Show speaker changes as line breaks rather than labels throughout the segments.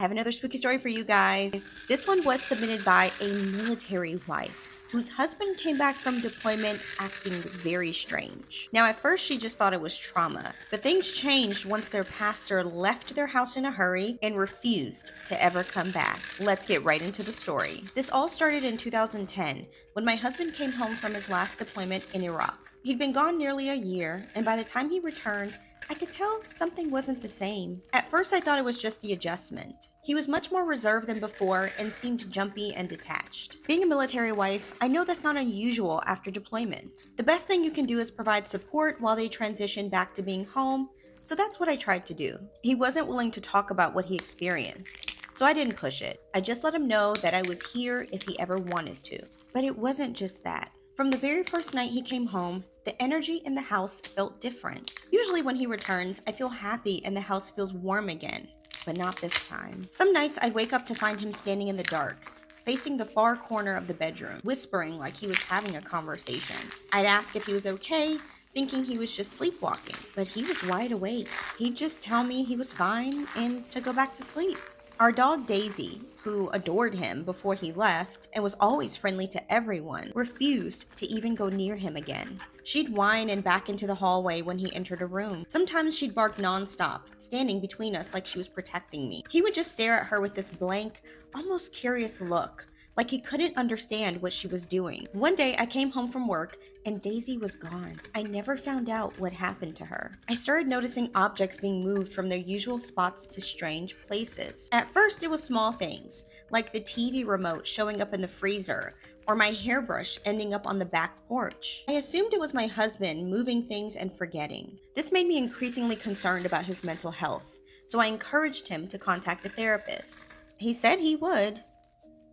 I have another spooky story for you guys. This one was submitted by a military wife whose husband came back from deployment acting very strange. Now, at first, she just thought it was trauma, but things changed once their pastor left their house in a hurry and refused to ever come back. Let's get right into the story. This all started in 2010 when my husband came home from his last deployment in Iraq. He'd been gone nearly a year, and by the time he returned, I could tell something wasn't the same. At first, I thought it was just the adjustment. He was much more reserved than before and seemed jumpy and detached. Being a military wife, I know that's not unusual after deployments. The best thing you can do is provide support while they transition back to being home, so that's what I tried to do. He wasn't willing to talk about what he experienced, so I didn't push it. I just let him know that I was here if he ever wanted to. But it wasn't just that. From the very first night he came home, the energy in the house felt different. Usually when he returns, I feel happy and the house feels warm again, but not this time. Some nights I'd wake up to find him standing in the dark, facing the far corner of the bedroom, whispering like he was having a conversation. I'd ask if he was okay, thinking he was just sleepwalking, but he was wide awake. He'd just tell me he was fine and to go back to sleep. Our dog Daisy, who adored him before he left and was always friendly to everyone, refused to even go near him again. She'd whine and back into the hallway when he entered a room. Sometimes she'd bark nonstop, standing between us like she was protecting me. He would just stare at her with this blank, almost curious look, like he couldn't understand what she was doing. One day I came home from work and Daisy was gone. I never found out what happened to her. I started noticing objects being moved from their usual spots to strange places. At first it was small things, like the TV remote showing up in the freezer, or my hairbrush ending up on the back porch. I assumed it was my husband moving things and forgetting. This made me increasingly concerned about his mental health, so I encouraged him to contact a therapist. He said he would,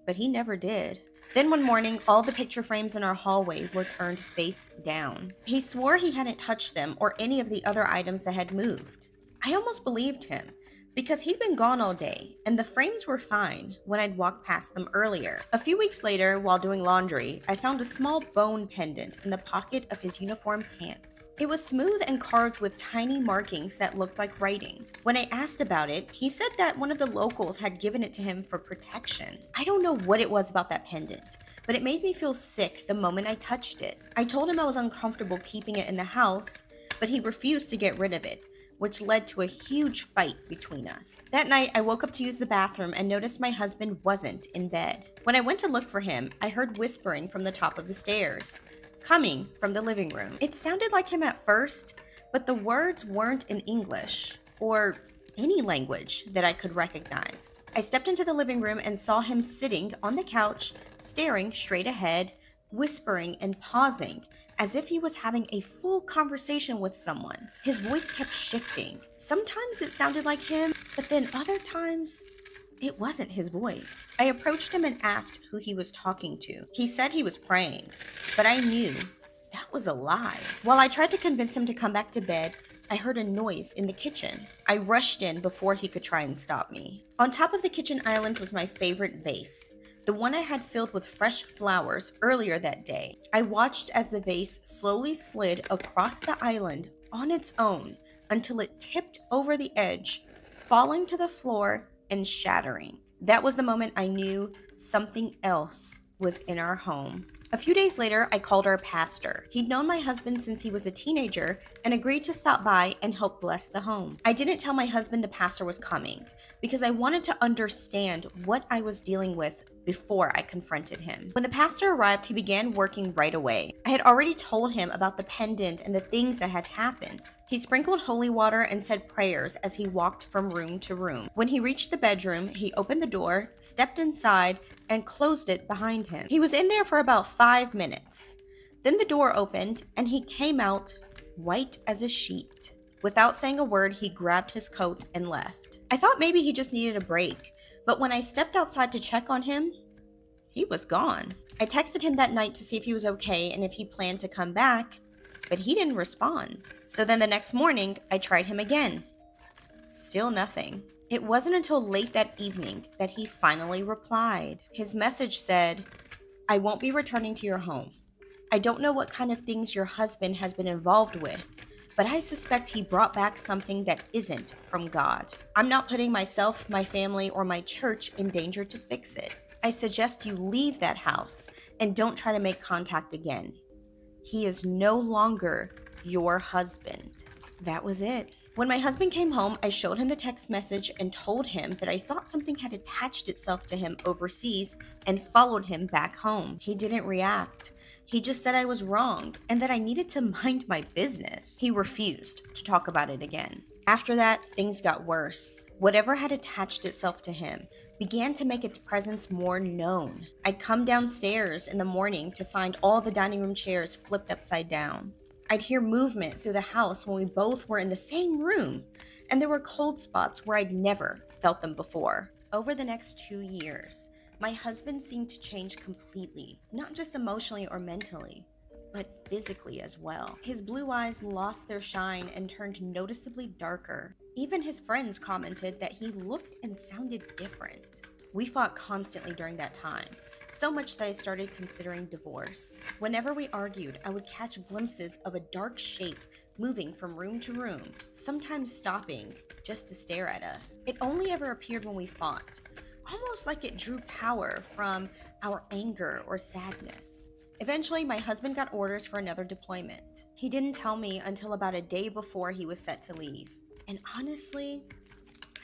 but he never did. Then one morning, all the picture frames in our hallway were turned face down. He swore he hadn't touched them or any of the other items that had moved. I almost believed him, because he'd been gone all day, and the frames were fine when I'd walked past them earlier. A few weeks later, while doing laundry, I found a small bone pendant in the pocket of his uniform pants. It was smooth and carved with tiny markings that looked like writing. When I asked about it, he said that one of the locals had given it to him for protection. I don't know what it was about that pendant, but it made me feel sick the moment I touched it. I told him I was uncomfortable keeping it in the house, but he refused to get rid of it, which led to a huge fight between us. That night, I woke up to use the bathroom and noticed my husband wasn't in bed. When I went to look for him, I heard whispering from the top of the stairs, coming from the living room. It sounded like him at first, but the words weren't in English or any language that I could recognize. I stepped into the living room and saw him sitting on the couch, staring straight ahead, whispering and pausing, as if he was having a full conversation with someone. His voice kept shifting. Sometimes it sounded like him, but then other times, it wasn't his voice. I approached him and asked who he was talking to. He said he was praying, but I knew that was a lie. While I tried to convince him to come back to bed, I heard a noise in the kitchen. I rushed in before he could try and stop me. On top of the kitchen island was my favorite vase, the one I had filled with fresh flowers earlier that day. I watched as the vase slowly slid across the island on its own until it tipped over the edge, falling to the floor and shattering. That was the moment I knew something else was in our home. A few days later, I called our pastor. He'd known my husband since he was a teenager and agreed to stop by and help bless the home. I didn't tell my husband the pastor was coming because I wanted to understand what I was dealing with before I confronted him. When the pastor arrived, he began working right away. I had already told him about the pendant and the things that had happened. He sprinkled holy water and said prayers as he walked from room to room. When he reached the bedroom, he opened the door, stepped inside, and closed it behind him. He was in there for about 5 minutes. Then the door opened and he came out white as a sheet. Without saying a word, he grabbed his coat and left. I thought maybe he just needed a break, but when I stepped outside to check on him, he was gone. I texted him that night to see if he was okay and if he planned to come back, but he didn't respond. So then the next morning, I tried him again. Still nothing. It wasn't until late that evening that he finally replied. His message said, "I won't be returning to your home. I don't know what kind of things your husband has been involved with, but I suspect he brought back something that isn't from God. I'm not putting myself, my family, or my church in danger to fix it. I suggest you leave that house and don't try to make contact again. He is no longer your husband. That was it. When my husband came home, I showed him the text message and told him that I thought something had attached itself to him overseas and followed him back home. He didn't react. He just said I was wrong and that I needed to mind my business. He refused to talk about it again. After that, things got worse. Whatever had attached itself to him began to make its presence more known. I'd come downstairs in the morning to find all the dining room chairs flipped upside down. I'd hear movement through the house when we both were in the same room, and there were cold spots where I'd never felt them before. Over the next 2 years, my husband seemed to change completely, not just emotionally or mentally, but physically as well. His blue eyes lost their shine and turned noticeably darker. Even his friends commented that he looked and sounded different. We fought constantly during that time, so much that I started considering divorce. Whenever we argued, I would catch glimpses of a dark shape moving from room to room, sometimes stopping just to stare at us. It only ever appeared when we fought, almost like it drew power from our anger or sadness. Eventually, my husband got orders for another deployment. He didn't tell me until about a day before he was set to leave. And honestly,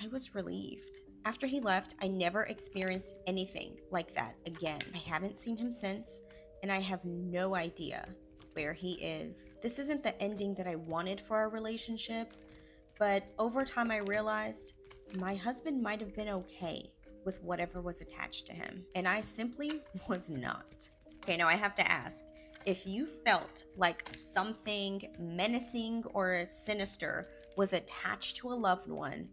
I was relieved. After he left, I never experienced anything like that again. I haven't seen him since, and I have no idea where he is. This isn't the ending that I wanted for our relationship, but over time I realized my husband might have been okay with whatever was attached to him, and I simply was not. Okay, now I have to ask, if you felt like something menacing or sinister was attached to a loved one,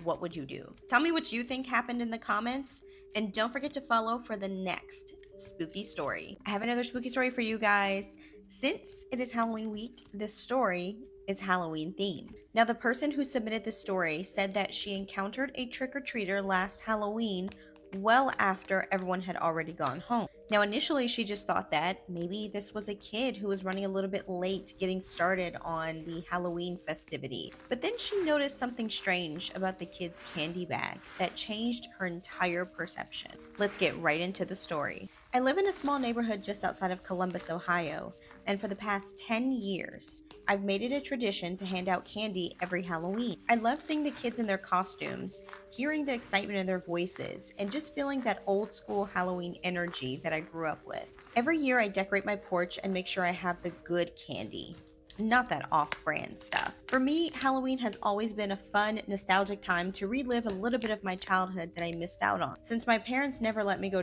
what would you do? Tell me what you think happened in the comments, and don't forget to follow for the next spooky story. I have another spooky story for you guys. Since it is Halloween week, this story is Halloween themed. Now, the person who submitted the story said that she encountered a trick-or-treater last Halloween well after everyone had already gone home. Now, initially, she just thought that maybe this was a kid who was running a little bit late getting started on the Halloween festivity. But then she noticed something strange about the kid's candy bag that changed her entire perception. Let's get right into the story. I live in a small neighborhood just outside of Columbus, Ohio, and for the past 10 years, I've made it a tradition to hand out candy every Halloween. I love seeing the kids in their costumes, hearing the excitement in their voices, and just feeling that old school Halloween energy that I grew up with. Every year I decorate my porch and make sure I have the good candy, not that off-brand stuff. For me, Halloween has always been a fun, nostalgic time to relive a little bit of my childhood that I missed out on. Since my parents never let me go